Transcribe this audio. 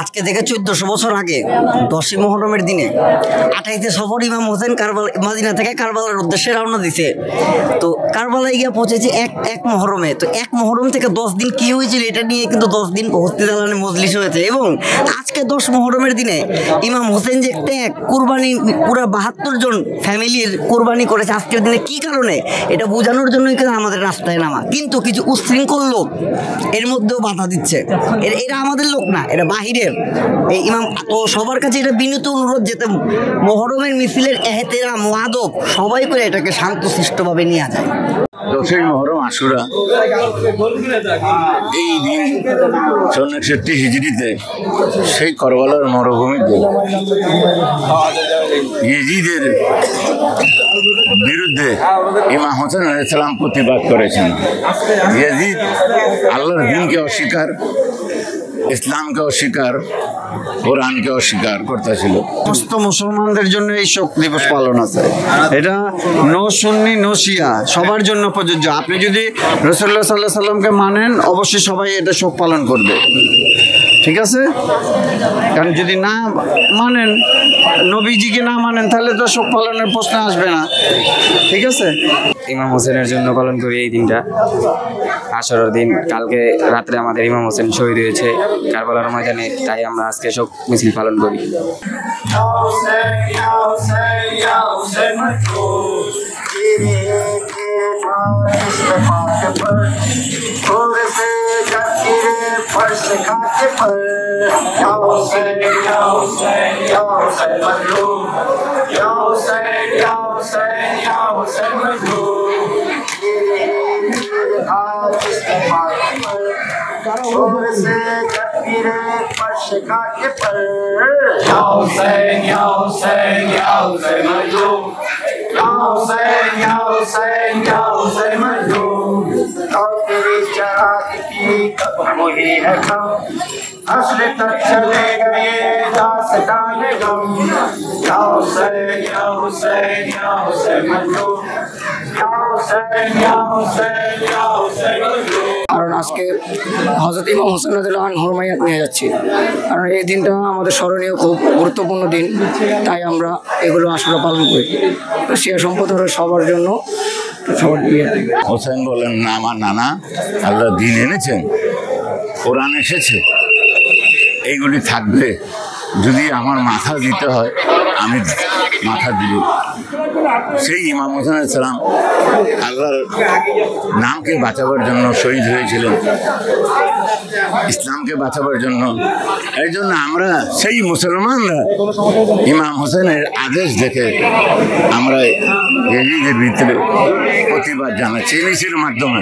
আজকে থেকে 1400 বছর আগে 10ই মুহররমের দিনে 28 সফর ইমাম হোসেন মদিনা থেকে কারবালার উদ্দেশ্যে রওনা দিছে। তো কারবালায় গিয়ে পৌঁছেছে এক মুহররমে। তো এক মুহররম থেকে 10 দিন কি হয়েছিল এটা নিয়ে কিন্তু 10 দিন হস্তিদালানে মজলিস হয়েছে। এবং আজকে 10 মুহররমের দিনে ইমাম হোসেন যে এক কুরবানি পুরো 72 জন ফ্যামিলির কুরবানি করেছে আজকের দিনে, কি কারণে এটা বোঝানোর জন্যই কিন্তু আমাদের রাস্তায় নামা। কিন্তু কিছু উশৃঙ্খল লোক এর মধ্যেও বাধা দিচ্ছে। এরা আমাদের লোক না, এরা বাহিরের। এই ইমাম তো সবার কাছে এটা বিনীত অনুরোধ যেতে মুহররমের মিছিলের এহতেরাম আদব সবাই করে এটাকে শান্তশিষ্টভাবে নিয়ে যায়। 10ই মুহররম আশুরা, এই দিন 64 হিজরিতে সেই কারবালার মরুভূমিতে ইয়েজিদের বিরুদ্ধে ইমাম হোসেন আলাইহিস সালাম প্রতিবাদ করেছেন। ইয়েজিদ আল্লাহর দ্বীনকে অস্বীকার, ইসলামকে অস্বীকার, কোরআনকে অস্বীকার করতেছিল। সমস্ত মুসলমানদের জন্য এই শোক দিবস পালন আছে। এটা নো সুন্নি নো শিয়া সবার জন্য প্রযোজ্য। আপনি যদি রাসূলুল্লাহ সাল্লাল্লাহু আলাইহি সাল্লামকে মানেন অবশ্যই সবাই এটা শোক পালন করবে, ঠিক আছে? কারণ যদি না মানেন, নবীজিকে না মানেন, তাহলে তো শোক পালনের প্রশ্ন আসবে না, ঠিক আছে? ইমাম হোসেনের জন্য পালন করি এই দিনটা, আশুরার দিন। কালকে রাত্রে আমাদের ইমাম হোসেন শহীদ হয়েছে কারবালার ময়দানে, তাই আমরা আজকে শোক মিছিল পালন করি। असली तक चले गए दास्तान गम, या हुसैन या हुसैन या हुसैन मजलूम, या हुसैन या हुसैन या हुसैन मजलूम। কারণ আজকে হযরত ইমাম হোসেন রাদিয়াল্লাহু আনহুর মাইয়াত নিয়ে যাচ্ছি, কারণ এই দিনটা আমাদের স্মরণীয়, খুব গুরুত্বপূর্ণ দিন, তাই আমরা এগুলো আশুরা পালন করি। শিয়া সম্প্রদায়ের সবার জন্য হোসেন বলেন, না আমার নানা আল্লাহ দ্বীন এনেছেন, কোরআন এসেছে, এইগুলি থাকবে। যদি আমার মাথা দিতে হয় আমি মাথা দিব। সেই ইমাম হোসেন আলাইহিস সালাম আল্লাহর নামকে বাঁচাবার জন্য শহীদ হয়েছিলেন, ইসলামকে বাঁচাবার জন্য। এই জন্য আমরা সেই মুসলমানরা ইমাম হোসেনের আদেশ দেখে আমরা এজিদের ভিতরে প্রতিবাদ জানাচ্ছি মিছিলের মাধ্যমে।